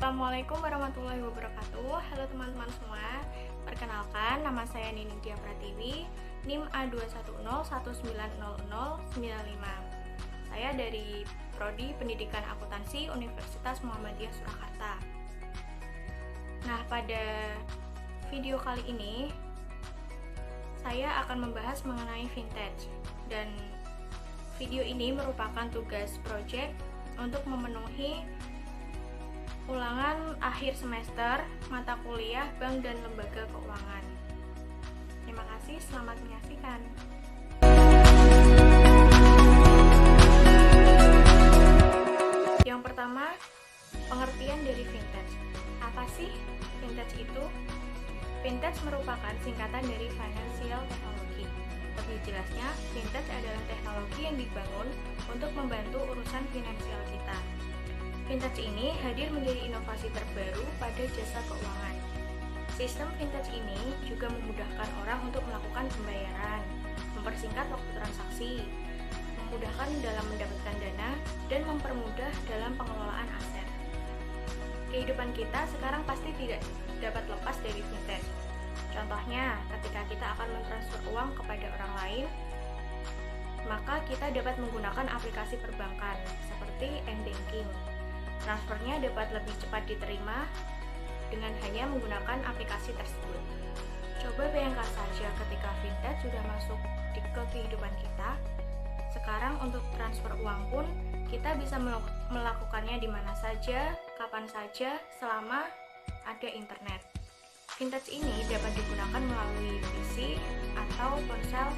Assalamualaikum warahmatullahi wabarakatuh. Halo teman-teman semua. Perkenalkan, nama saya Niningtia Pratiwi, NIM A210190095. Saya dari Prodi Pendidikan Akuntansi Universitas Muhammadiyah Surakarta. Nah, pada video kali ini saya akan membahas mengenai vintage, dan video ini merupakan tugas proyek untuk memenuhi ulangan akhir semester mata kuliah Bank dan Lembaga Keuangan. Terima kasih, selamat menyaksikan. Yang pertama, pengertian dari vintage. Apa sih vintage itu? Vintage merupakan singkatan dari financial technology. Lebih jelasnya, vintage adalah teknologi yang dibangun untuk membantu urusan finansial kita. Vintage ini hadir menjadi inovasi terbaru pada jasa keuangan. Sistem vintage ini juga memudahkan orang untuk melakukan pembayaran, mempersingkat waktu transaksi, memudahkan dalam mendapatkan dana, dan mempermudah dalam pengelolaan aset. Kehidupan kita sekarang pasti tidak dapat lepas dari vintage. Contohnya, ketika kita akan mentransfer uang kepada orang lain, maka kita dapat menggunakan aplikasi perbankan seperti m-banking. Transfernya dapat lebih cepat diterima dengan hanya menggunakan aplikasi tersebut. Coba bayangkan saja ketika vintage sudah masuk ke kehidupan kita. Sekarang untuk transfer uang pun kita bisa melakukannya di mana saja, kapan saja, selama ada internet. Vintage ini dapat digunakan melalui PC atau ponsel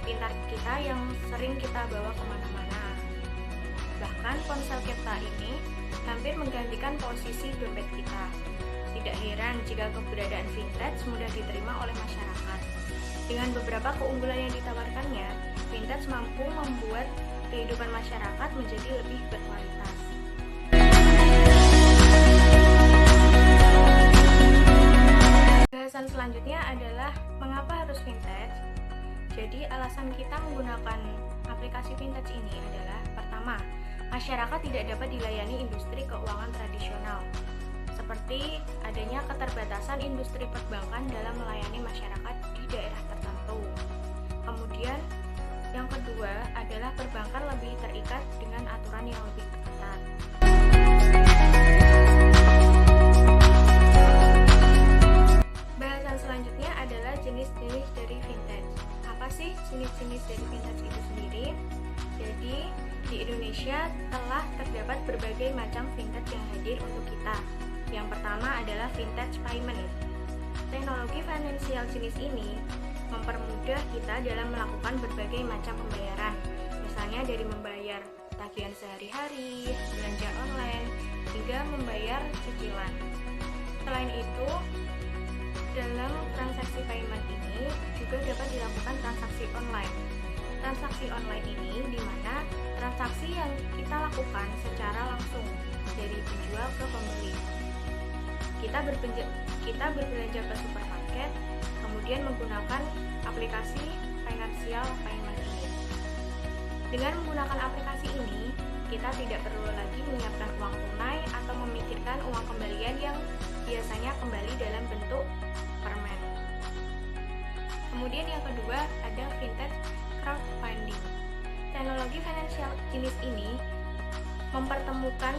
pintar kita yang sering kita bawa kemana-mana. Bahkan ponsel kita ini hampir menggantikan posisi dompet kita. Tidak heran jika keberadaan vintage mudah diterima oleh masyarakat. Dengan beberapa keunggulan yang ditawarkannya, vintage mampu membuat kehidupan masyarakat menjadi lebih berkualitas. Bahasan selanjutnya adalah mengapa harus vintage. Jadi alasan kita menggunakan aplikasi vintage ini adalah: pertama, masyarakat tidak dapat dilayani industri keuangan tradisional, seperti adanya keterbatasan industri perbankan dalam melayani masyarakat di daerah tertentu. Kemudian, yang kedua adalah perbankan lebih terikat dengan aturan yang lebih ketat. Bahasan selanjutnya adalah jenis-jenis dari vintage. Apa sih jenis-jenis dari vintage itu sendiri? Jadi, di Indonesia telah terdapat berbagai macam vintage yang hadir untuk kita. Yang pertama adalah vintage payment. Teknologi finansial jenis ini mempermudah kita dalam melakukan berbagai macam pembayaran, misalnya dari membayar tagihan sehari-hari, belanja online, hingga membayar cicilan. Selain itu, dalam transaksi payment ini juga dapat dilakukan transaksi online. Transaksi online ini di mana transaksi yang kita lakukan secara langsung dari penjual ke pembeli. Kita berbelanja ke supermarket, kemudian menggunakan aplikasi financial payment ini. Dengan menggunakan aplikasi ini, kita tidak perlu lagi menyiapkan uang tunai atau memikirkan uang kembalian yang biasanya kembali dalam bentuk permen. Kemudian yang kedua ada vintage crowdfunding. Teknologi finansial jenis ini mempertemukan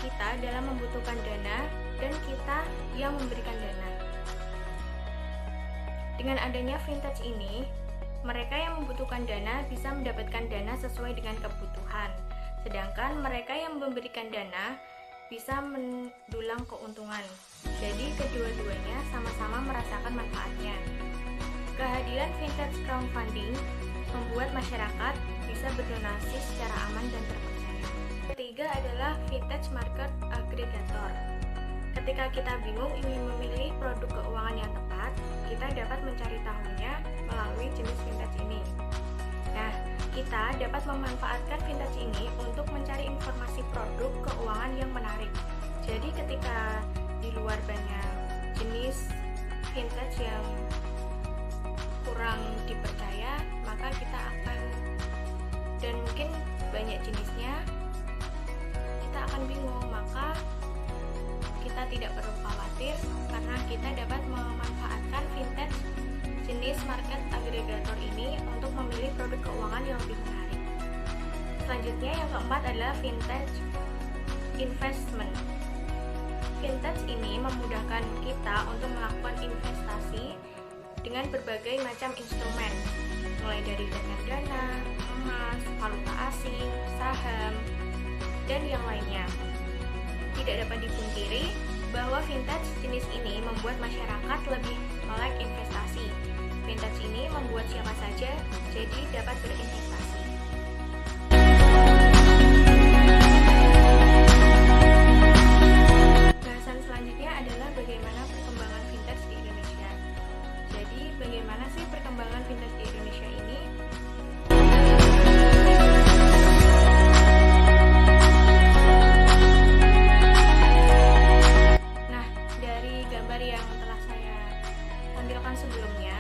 kita dalam membutuhkan dana dan kita yang memberikan dana. Dengan adanya vintage ini, mereka yang membutuhkan dana bisa mendapatkan dana sesuai dengan kebutuhan, sedangkan mereka yang memberikan dana bisa mendulang keuntungan. Jadi kedua-duanya sama-sama merasakan manfaatnya. Kehadiran vintage crowdfunding membuat masyarakat bisa berdonasi secara aman dan terpercaya. Ketiga adalah vintage market aggregator. Ketika kita bingung ingin memilih produk keuangan yang tepat, kita dapat mencari tahunya melalui jenis vintage ini. Nah, kita dapat memanfaatkan vintage ini untuk mencari informasi produk keuangan yang menarik. Jadi ketika di luar banyak jenis vintage yang kurang dipercaya, maka kita akan, dan mungkin banyak jenisnya, kita akan bingung. Maka kita tidak perlu khawatir karena kita dapat memanfaatkan vintage jenis market aggregator ini untuk memilih produk keuangan yang lebih menarik. Selanjutnya yang keempat adalah vintage investment. Vintage ini memudahkan kita untuk melakukan investasi dengan berbagai macam instrumen, mulai dari reksadana, emas, valuta asing, saham, dan yang lainnya. Tidak dapat dipungkiri bahwa vintage jenis ini membuat masyarakat lebih melek investasi. Vintage ini membuat siapa saja jadi dapat berinvestasi. Bahasan selanjutnya adalah bagaimana perkembangan vintage di Indonesia. Jadi, bagaimana sih perkembangan vintage di Indonesia ini? Nah, dari gambar yang telah saya tampilkan sebelumnya,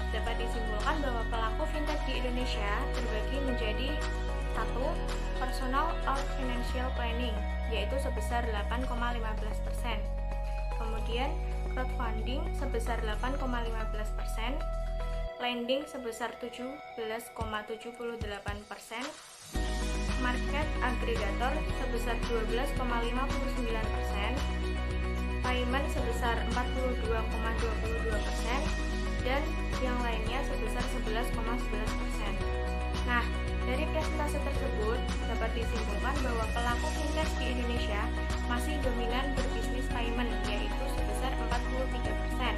dapat disimpulkan bahwa pelaku vintage di Indonesia terbagi menjadi 1. Personal or financial planning, yaitu sebesar 8,15%. Kemudian crowdfunding sebesar 8,15%, lending sebesar 17,78%, market aggregator sebesar 12,59%, payment sebesar 42,22%, dan yang lainnya sebesar 11,11%. Nah, dari presentasi tersebut dapat disimpulkan bahwa pelaku vintage di Indonesia masih dominan berbisnis payment, yaitu sebesar 43%.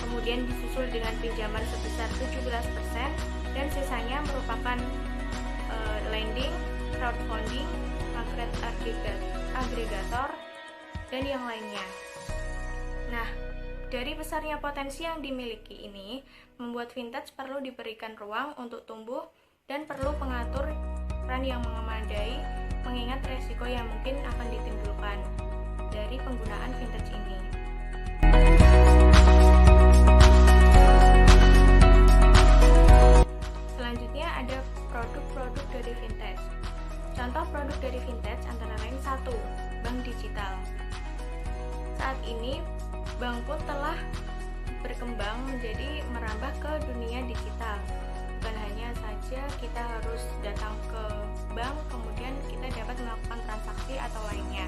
Kemudian disusul dengan pinjaman sebesar 17%, dan sisanya merupakan lending, crowdfunding, market aggregator, dan yang lainnya. Nah, dari besarnya potensi yang dimiliki ini, membuat vintage perlu diberikan ruang untuk tumbuh dan perlu pengaturan yang memadai mengingat resiko yang mungkin akan ditimbulkan dari penggunaan vintage ini. Selanjutnya ada produk-produk dari vintage. Contoh produk dari vintage antara lain 1. Bank digital. Saat ini bank pun telah berkembang menjadi merambah ke dunia digital. Bukan hanya saja kita harus datang ke bank, kemudian kita dapat melakukan transaksi atau lainnya.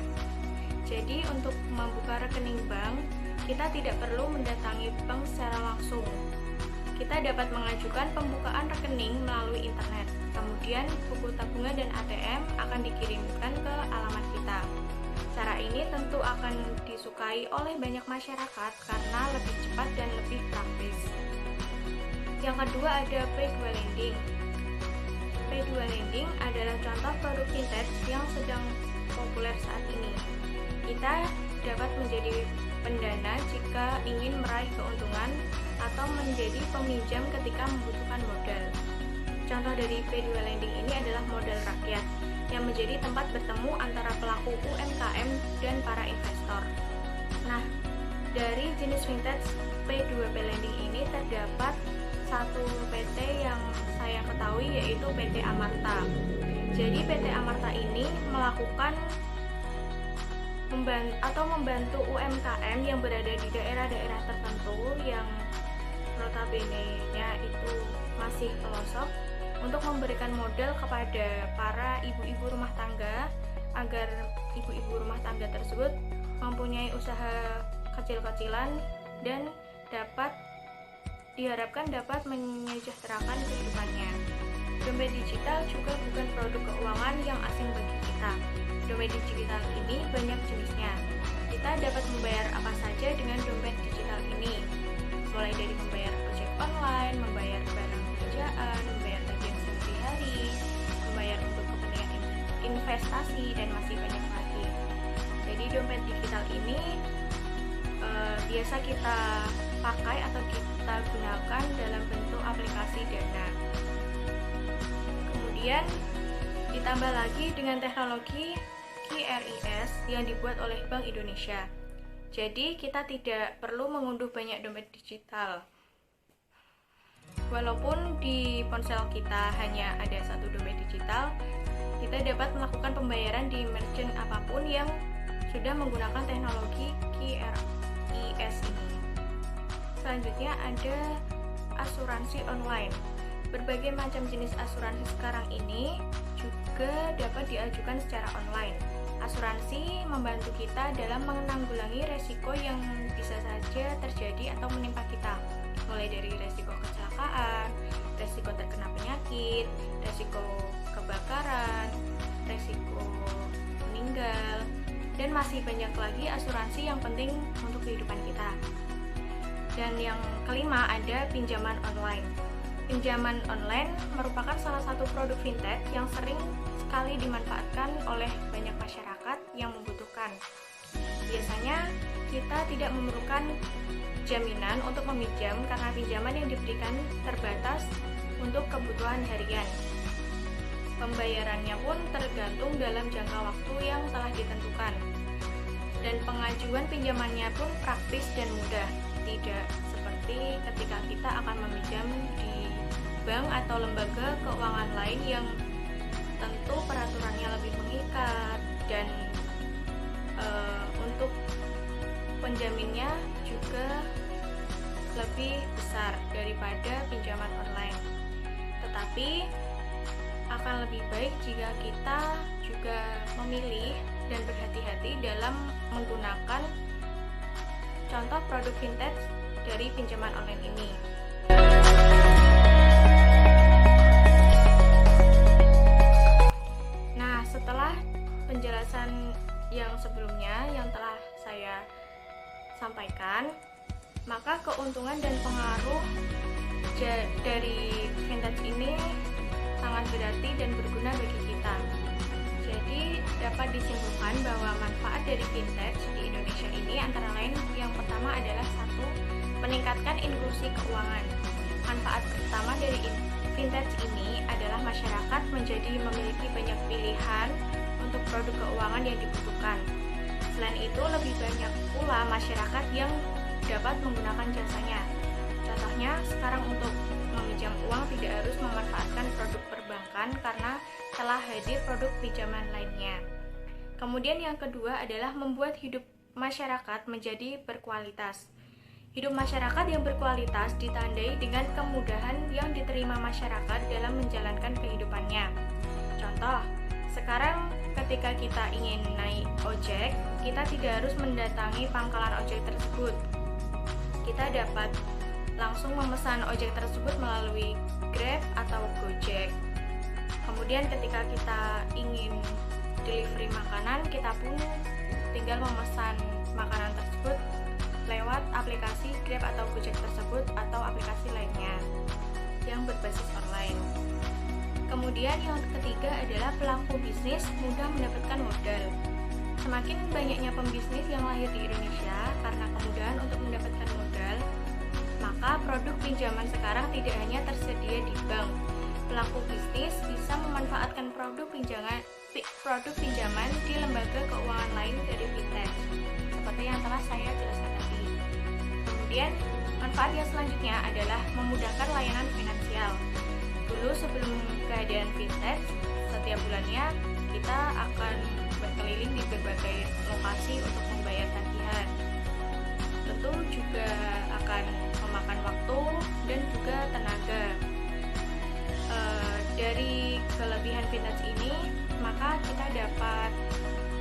Jadi untuk membuka rekening bank, kita tidak perlu mendatangi bank secara langsung. Kita dapat mengajukan pembukaan rekening melalui internet. Kemudian buku tabungan dan ATM akan dikirimkan ke alamat kita. Cara ini tentu akan disukai oleh banyak masyarakat karena lebih cepat dan lebih praktis. Yang kedua ada P2 lending. P2 lending adalah contoh produk vintage yang sedang populer saat ini. Kita dapat menjadi pendana jika ingin meraih keuntungan atau menjadi peminjam ketika membutuhkan modal. Contoh dari P2 lending ini adalah modal rakyat yang menjadi tempat bertemu antara pelaku UMKM dan para investor. Nah, dari jenis vintage P2P lending ini terdapat satu PT yang saya ketahui yaitu PT Amarta. Jadi PT Amarta ini melakukan membantu UMKM yang berada di daerah-daerah tertentu yang notabene-nya itu masih pelosok untuk memberikan modal kepada para ibu-ibu rumah tangga agar ibu-ibu rumah tangga tersebut mempunyai usaha kecil-kecilan dan diharapkan dapat menyejahterakan kehidupannya. Dompet digital juga bukan produk keuangan yang asing bagi kita. Dompet digital ini banyak jenisnya. Kita dapat membayar apa saja dengan dompet digital ini, mulai dari membayar ojek online, membayar barang belanjaan, membayar tagihan sehari-hari, membayar untuk kepentingan investasi, dan masih banyak lagi. Jadi dompet digital ini biasa kita pakai atau kita gunakan dalam bentuk aplikasi Dana. Kemudian ditambah lagi dengan teknologi QRIS yang dibuat oleh Bank Indonesia. Jadi kita tidak perlu mengunduh banyak dompet digital. Walaupun di ponsel kita hanya ada satu dompet digital, kita dapat melakukan pembayaran di merchant apapun yang sudah menggunakan teknologi QRIS ini. Selanjutnya ada asuransi online. Berbagai macam jenis asuransi sekarang ini juga dapat diajukan secara online. Asuransi membantu kita dalam menanggulangi resiko yang bisa saja terjadi atau menimpa kita, mulai dari resiko kecelakaan, resiko terkena penyakit, resiko kebakaran, resiko meninggal, dan masih banyak lagi asuransi yang penting untuk kehidupan kita. Dan yang kelima ada pinjaman online. Pinjaman online merupakan salah satu produk fintech yang sering sekali dimanfaatkan oleh banyak masyarakat yang membutuhkan. Biasanya kita tidak memerlukan jaminan untuk meminjam karena pinjaman yang diberikan terbatas untuk kebutuhan harian. Pembayarannya pun tergantung dalam jangka waktu yang telah ditentukan. Dan pengajuan pinjamannya pun praktis dan mudah, tidak seperti ketika kita akan meminjam di bank atau lembaga keuangan lain yang tentu peraturannya lebih mengikat dan untuk penjaminnya juga lebih besar daripada pinjaman online. Tetapi akan lebih baik jika kita juga memilih dan berhati-hati dalam menggunakan contoh produk fintech dari pinjaman online ini. Nah, setelah penjelasan yang sebelumnya yang telah saya sampaikan, maka keuntungan dan pengaruh dari fintech ini sangat berarti dan berguna bagi kita. Jadi dapat disimpulkan bahwa manfaat dari fintech di Indonesia ini antara lain yang pertama adalah satu, meningkatkan inklusi keuangan. Manfaat pertama dari fintech ini adalah masyarakat menjadi memiliki banyak pilihan untuk produk keuangan yang dibutuhkan. Selain itu, lebih banyak pula masyarakat yang dapat menggunakan jasanya. Contohnya, sekarang untuk meminjam uang tidak harus memanfaatkan produk perbankan karena telah hadir produk pinjaman lainnya. Kemudian yang kedua adalah membuat hidup masyarakat menjadi berkualitas. Hidup masyarakat yang berkualitas ditandai dengan kemudahan yang diterima masyarakat dalam menjalankan kehidupannya. Contoh, sekarang ketika kita ingin naik ojek, kita tidak harus mendatangi pangkalan ojek tersebut. Kita dapat langsung memesan ojek tersebut melalui Grab atau Gojek. Kemudian ketika kita ingin delivery makanan, kita pun tinggal memesan makanan tersebut lewat aplikasi Grab atau Gojek tersebut atau aplikasi lainnya yang berbasis online. Kemudian yang ketiga adalah pelaku bisnis mudah mendapatkan modal. Semakin banyaknya pembisnis yang lahir di Indonesia karena kemudahan untuk mendapatkan modal, maka produk pinjaman sekarang tidak hanya tersedia di bank. Pelaku bisnis bisa memanfaatkan produk pinjaman di lembaga keuangan lain dari fintech, seperti yang telah saya jelaskan tadi. Kemudian, manfaat yang selanjutnya adalah memudahkan layanan finansial. Dulu sebelum kehadiran fintech, setiap bulannya kita akan berkeliling di berbagai lokasi untuk membayar tagihan. Tentu juga akan memakan waktu dan juga tenaga. Dari kelebihan fintech ini, maka kita dapat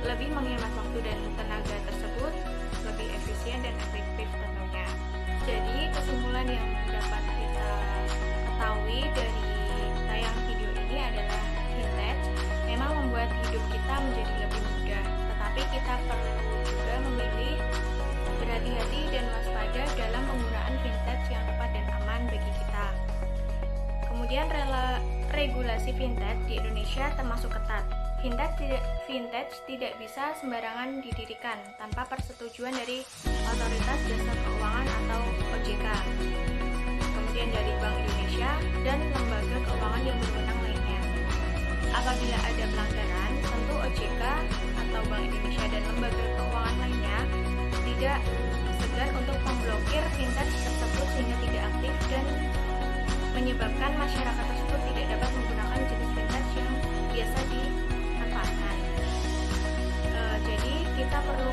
lebih menghemat waktu dan tenaga tersebut, lebih efisien dan efektif tentunya. Jadi kesimpulan yang dapat kita ketahui dari tayang video ini adalah fintech memang membuat hidup kita menjadi lebih mudah, tetapi kita perlu juga memilih berhati-hati dan waspada dalam penggunaan fintech yang tepat dan aman bagi kita. Kemudian regulasi fintech di Indonesia termasuk ketat. Fintech tidak bisa sembarangan didirikan tanpa persetujuan dari Otoritas Jasa Keuangan atau OJK, kemudian dari Bank Indonesia dan lembaga keuangan yang berwenang lainnya. Apabila ada pelanggaran, tentu OJK atau Bank Indonesia dan lembaga keuangan lainnya tidak segan untuk memblokir fintech tersebut sehingga tidak aktif dan menyebabkan masyarakat tersebut tidak dapat menggunakan jenis fintech yang biasa dimanfaatkan. Jadi kita perlu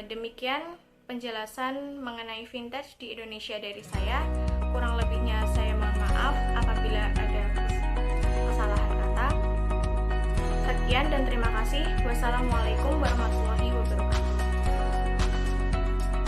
Demikian penjelasan mengenai vintage di Indonesia dari saya. Kurang lebihnya saya mohon maaf apabila ada kesalahan kata. Sekian dan terima kasih. Wassalamualaikum warahmatullahi wabarakatuh.